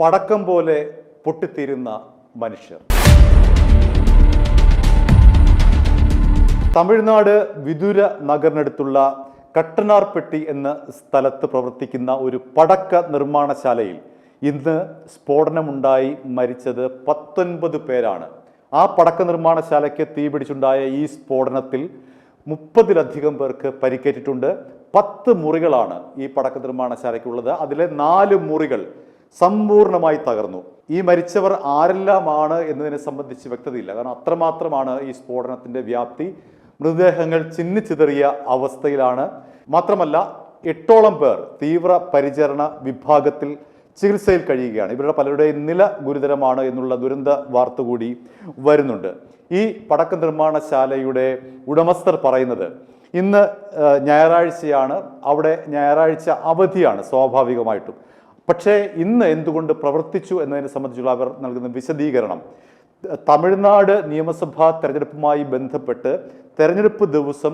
പടക്കം പോലെ പൊട്ടിത്തീരുന്ന മനുഷ്യർ. തമിഴ്നാട് വിതുര നഗറിനടുത്തുള്ള കട്ടനാർപ്പെട്ടി എന്ന സ്ഥലത്ത് പ്രവർത്തിക്കുന്ന ഒരു പടക്ക നിർമ്മാണശാലയിൽ ഇന്ന് സ്ഫോടനമുണ്ടായി മരിച്ചത് 19 പേരാണ്. ആ പടക്ക നിർമ്മാണശാലയ്ക്ക് തീപിടിച്ചുണ്ടായ ഈ സ്ഫോടനത്തിൽ 30-ലധികം പേർക്ക് പരിക്കേറ്റിട്ടുണ്ട്. 10 മുറികളാണ് ഈ പടക്ക നിർമ്മാണശാലയ്ക്കുള്ളത്. അതിലെ 4 മുറികൾ സമ്പൂർണമായി തകർന്നു. ഈ മരിച്ചവർ ആരെല്ലാമാണ് എന്നതിനെ സംബന്ധിച്ച് വ്യക്തതയില്ല. കാരണം അത്രമാത്രമാണ് ഈ സ്ഫോടനത്തിന്റെ വ്യാപ്തി. മൃതദേഹങ്ങൾ ചിന്നിച്ചിതറിയ അവസ്ഥയിലാണ്. മാത്രമല്ല 8ഓളം പേർ തീവ്ര പരിചരണ വിഭാഗത്തിൽ ചികിത്സയിൽ കഴിയുകയാണ്. ഇവരുടെ പലരുടെയും നില ഗുരുതരമാണ് എന്നുള്ള ദുരന്ത വാർത്ത കൂടി വരുന്നുണ്ട്. ഈ പടക്ക നിർമ്മാണശാലയുടെ ഉടമസ്ഥർ പറയുന്നത് ഇന്ന് ഞായറാഴ്ചയാണ്, അവിടെ ഞായറാഴ്ച അവധിയാണ് സ്വാഭാവികമായിട്ടും. പക്ഷേ ഇന്ന് എന്തുകൊണ്ട് പ്രവർത്തിച്ചു എന്നതിനെ സംബന്ധിച്ചുള്ള അവർ നൽകുന്ന വിശദീകരണം, തമിഴ്നാട് നിയമസഭാ തെരഞ്ഞെടുപ്പുമായി ബന്ധപ്പെട്ട് തെരഞ്ഞെടുപ്പ് ദിവസം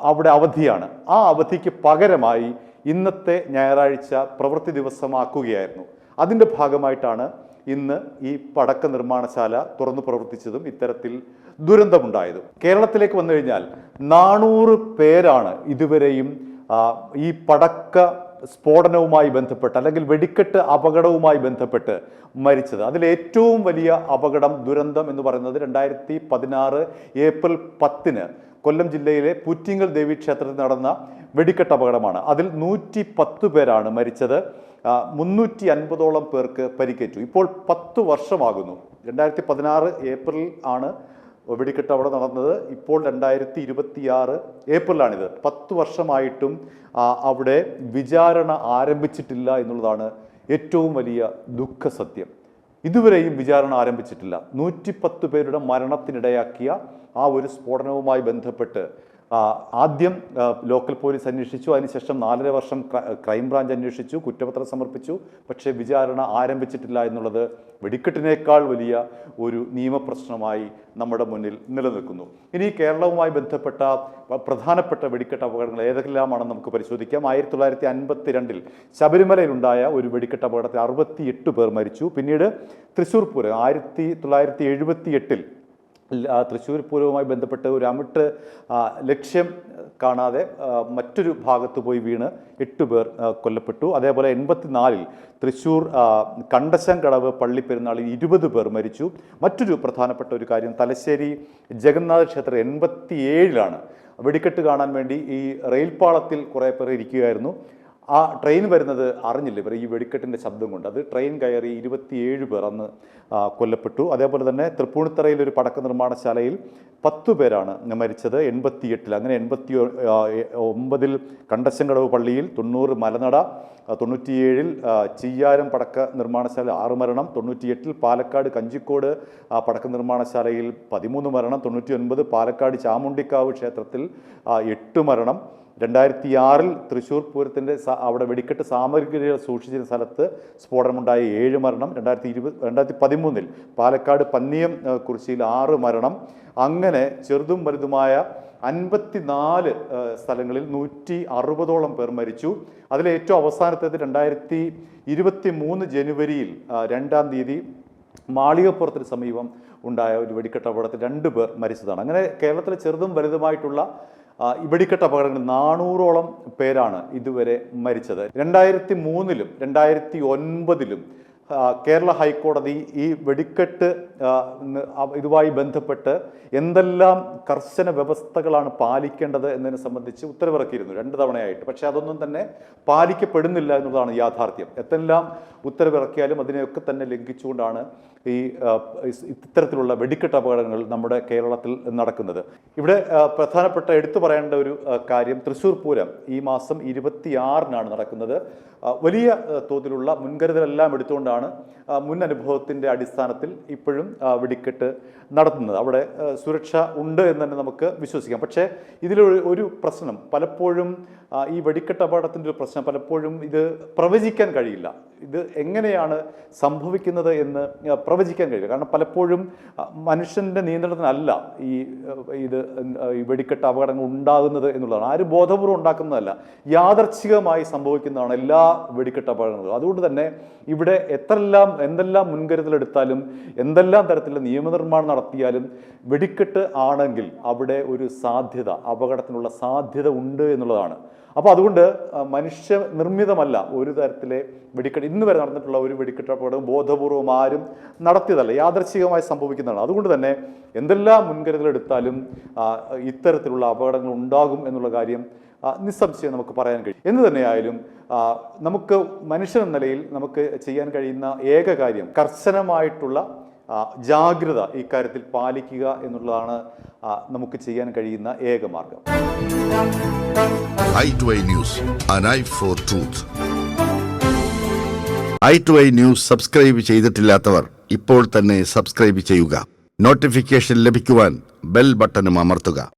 അവിടെ അവധിയാണ്. ആ അവധിക്ക് പകരമായി ഇന്നത്തെ ഞായറാഴ്ച പ്രവൃത്തി ദിവസമാക്കുകയായിരുന്നു. അതിൻ്റെ ഭാഗമായിട്ടാണ് ഇന്ന് ഈ പടക്ക നിർമ്മാണശാല തുറന്നു പ്രവർത്തിച്ചതും ഇത്തരത്തിൽ ദുരന്തമുണ്ടായതും. കേരളത്തിലേക്ക് വന്നു കഴിഞ്ഞാൽ 400 പേരാണ് ഇതുവരെയും ഈ പടക്ക സ്ഫോടനവുമായി ബന്ധപ്പെട്ട് അല്ലെങ്കിൽ വെടിക്കെട്ട് അപകടവുമായി ബന്ധപ്പെട്ട് മരിച്ചത്. അതിൽ ഏറ്റവും വലിയ അപകടം, ദുരന്തം എന്ന് പറയുന്നത് 2016 ഏപ്രിൽ 10 കൊല്ലം ജില്ലയിലെ പുറ്റിങ്ങൽ ദേവീക്ഷേത്രത്തിൽ നടന്ന വെടിക്കെട്ട് അപകടമാണ്. അതിൽ 110 പേരാണ് മരിച്ചത്. 350ഓളം പേർക്ക് പരിക്കേറ്റു. ഇപ്പോൾ 10 വർഷമാകുന്നു. 2016 ഏപ്രിൽ ആണ് വെടിക്കെട്ട് അവിടെ നടന്നത്. ഇപ്പോൾ 2026 ഏപ്രിലാണിത്. 10 വർഷമായിട്ടും അവിടെ വിചാരണ ആരംഭിച്ചിട്ടില്ല എന്നുള്ളതാണ് ഏറ്റവും വലിയ ദുഃഖസത്യം. ഇതുവരെയും വിചാരണ ആരംഭിച്ചിട്ടില്ല. 110 പേരുടെ മരണത്തിനിടയാക്കിയ ആ ഒരു സ്ഫോടനവുമായി ബന്ധപ്പെട്ട് ആദ്യം ലോക്കൽ പോലീസ് അന്വേഷിച്ചു. അതിനുശേഷം 4.5 വർഷം ക്രൈംബ്രാഞ്ച് അന്വേഷിച്ചു, കുറ്റപത്രം സമർപ്പിച്ചു. പക്ഷേ വിചാരണ ആരംഭിച്ചിട്ടില്ല എന്നുള്ളത് വെടിക്കെട്ടിനേക്കാൾ വലിയ ഒരു നിയമപ്രശ്നമായി നമ്മുടെ മുന്നിൽ നിലനിൽക്കുന്നു. ഇനി കേരളവുമായി ബന്ധപ്പെട്ട പ്രധാനപ്പെട്ട വെടിക്കെട്ട് അപകടങ്ങൾ ഏതെല്ലാമാണെന്ന് നമുക്ക് പരിശോധിക്കാം. 1952 ശബരിമലയിലുണ്ടായ ഒരു വെടിക്കെട്ട് അപകടത്തിൽ 68 പേർ മരിച്ചു. പിന്നീട് തൃശ്ശൂർ പൂരം 1978 തൃശ്ശൂർ പൂരവുമായി ബന്ധപ്പെട്ട് ഒരു അമിട്ട് ലക്ഷ്യം കാണാതെ മറ്റൊരു ഭാഗത്ത് പോയി വീണ് 8 പേർ കൊല്ലപ്പെട്ടു. അതേപോലെ 84 തൃശ്ശൂർ കണ്ടശംകടവ് പള്ളിപ്പെരുന്നാളിൽ 20 പേർ മരിച്ചു. മറ്റൊരു പ്രധാനപ്പെട്ട ഒരു കാര്യം, തലശ്ശേരി ജഗന്നാഥ ക്ഷേത്രം 87 വെടിക്കെട്ട് കാണാൻ വേണ്ടി ഈ റെയിൽപാളത്തിൽ കുറേ പേർ ഇരിക്കുകയായിരുന്നു. ആ ട്രെയിൻ വരുന്നത് അറിഞ്ഞില്ല ഇവർ, ഈ വെടിക്കെട്ടിൻ്റെ ശബ്ദം കൊണ്ട്. അത് ട്രെയിൻ കയറി 27 പേർ അന്ന് കൊല്ലപ്പെട്ടു. അതേപോലെ തന്നെ തൃപ്പൂണിത്തറയിൽ ഒരു പടക്ക നിർമ്മാണശാലയിൽ 10 പേരാണ് മരിച്ചത് 88. അങ്ങനെ 89 കണ്ടശംകടവ് പള്ളിയിൽ, 90 മലനട, 97 ചിയ്യാരം പടക്ക നിർമ്മാണശാല 6 മരണം, 98 പാലക്കാട് കഞ്ചിക്കോട് പടക്ക നിർമ്മാണശാലയിൽ 13 മരണം, 99 പാലക്കാട് ചാമുണ്ടിക്കാവ് ക്ഷേത്രത്തിൽ 8 മരണം, 2006 തൃശ്ശൂർ പൂരത്തിൻ്റെ അവിടെ വെടിക്കെട്ട് സാമഗ്രികൾ സൂക്ഷിച്ചിരുന്ന സ്ഥലത്ത് സ്ഫോടനമുണ്ടായ 7 മരണം, 2013 പാലക്കാട് പന്നിയം കുറിശ്ശിയിൽ 6 മരണം. അങ്ങനെ ചെറുതും വലുതുമായ 54 സ്ഥലങ്ങളിൽ 160ഓളം പേർ മരിച്ചു. അതിലെ ഏറ്റവും അവസാനത്തേത് 2023 ജനുവരിയിൽ 2-ാം തീയതി മാളികപ്പുറത്തിന് സമീപം ഉണ്ടായ ഒരു വെടിക്കെട്ട് അപകടത്തിൽ 2 പേർ മരിച്ചതാണ്. അങ്ങനെ കേരളത്തിലെ ചെറുതും വലുതുമായിട്ടുള്ള വെടിക്കെട്ട് അപകടങ്ങളിൽ 400ഓളം പേരാണ് ഇതുവരെ മരിച്ചത്. 2003-ലും 2009-ലും കേരള ഹൈക്കോടതി ഈ വെടിക്കെട്ട് ഇതുമായി ബന്ധപ്പെട്ട് എന്തെല്ലാം കർശന വ്യവസ്ഥകളാണ് പാലിക്കേണ്ടത് എന്നതിനെ സംബന്ധിച്ച് ഉത്തരവിറക്കിയിരുന്നു 2 തവണയായിട്ട്. പക്ഷേ അതൊന്നും തന്നെ പാലിക്കപ്പെടുന്നില്ല എന്നുള്ളതാണ് യാഥാർത്ഥ്യം. എന്തെല്ലാം ഉത്തരവിറക്കിയാലും അതിനെയൊക്കെ തന്നെ ലംഘിച്ചുകൊണ്ടാണ് ഈ ഇത്തരത്തിലുള്ള വെടിക്കെട്ട് അപകടങ്ങൾ നമ്മുടെ കേരളത്തിൽ നടക്കുന്നത്. ഇവിടെ പ്രധാനപ്പെട്ട എടുത്തു പറയേണ്ട ഒരു കാര്യം, തൃശ്ശൂർ പൂരം ഈ മാസം 26-നാണ് നടക്കുന്നത്. വലിയ തോതിലുള്ള മുൻകരുതലെല്ലാം എടുത്തുകൊണ്ടാണ് മുൻ അനുഭവത്തിൻ്റെ അടിസ്ഥാനത്തിൽ ഇപ്പോഴും വെടിക്കെട്ട് നടത്തുന്നത്. അവിടെ സുരക്ഷ ഉണ്ട് എന്ന് തന്നെ നമുക്ക് വിശ്വസിക്കാം. പക്ഷേ ഇതിലൊരു പ്രശ്നം, പലപ്പോഴും ഈ വെടിക്കെട്ട് അപകടത്തിൻ്റെ ഒരു പ്രശ്നം, പലപ്പോഴും ഇത് പ്രവചിക്കാൻ കഴിയില്ല. ഇത് എങ്ങനെയാണ് സംഭവിക്കുന്നത് എന്ന് പ്രവചിക്കാൻ കഴിയില്ല. കാരണം പലപ്പോഴും മനുഷ്യൻ്റെ നിയന്ത്രണത്തിനല്ല ഈ വെടിക്കെട്ട് അപകടങ്ങൾ ഉണ്ടാകുന്നത് എന്നുള്ളതാണ്. ആരും ബോധപൂർവ്വം ഉണ്ടാക്കുന്നതല്ല, യാദർച്ഛികമായി സംഭവിക്കുന്നതാണ് എല്ലാ വെടിക്കെട്ട് അപകടങ്ങളും. അതുകൊണ്ട് തന്നെ ഇവിടെ എന്തെല്ലാം മുൻകരുതലെടുത്താലും എന്തെല്ലാം തരത്തിലുള്ള നിയമനിർമ്മാണം നടത്തിയാലും വെടിക്കെട്ട് ആണെങ്കിൽ അവിടെ ഒരു അപകടത്തിനുള്ള സാധ്യത ഉണ്ട് എന്നുള്ളതാണ്. അപ്പോൾ അതുകൊണ്ട് മനുഷ്യ നിർമ്മിതമല്ല ഒരു തരത്തിലെ വെടിക്കെട്ട്. ഇന്ന് വരെ നടന്നിട്ടുള്ള ഒരു വെടിക്കെട്ട് അപകടം ബോധപൂർവം ആരും നടത്തിയതല്ല, യാദർച്ഛികമായി സംഭവിക്കുന്നതാണ്. അതുകൊണ്ട് തന്നെ എന്തെല്ലാം മുൻകരുതലെടുത്താലും ഇത്തരത്തിലുള്ള അപകടങ്ങൾ ഉണ്ടാകും എന്നുള്ള കാര്യം നിസ്സംശയം നമുക്ക് പറയാൻ കഴിയും. എന്ന് തന്നെയായാലും നമുക്ക് മനുഷ്യൻ എന്ന നിലയിൽ നമുക്ക് ചെയ്യാൻ കഴിയുന്ന ഏക കാര്യം കർശനമായിട്ടുള്ള ജാഗ്രത ഇക്കാര്യത്തിൽ പാലിക്കുക എന്നുള്ളതാണ് നമുക്ക് ചെയ്യാൻ കഴിയുന്ന ഏക മാർഗം. i2i News, an eye for truth. i2i News subscribe ചെയ്തിട്ടില്ലാത്തവർ ഇപ്പോൾ തന്നെ സബ്സ്ക്രൈബ് ചെയ്യുക. നോട്ടിഫിക്കേഷൻ ലഭിക്കുവാൻ ബെൽ ബട്ടണും അമർത്തുക.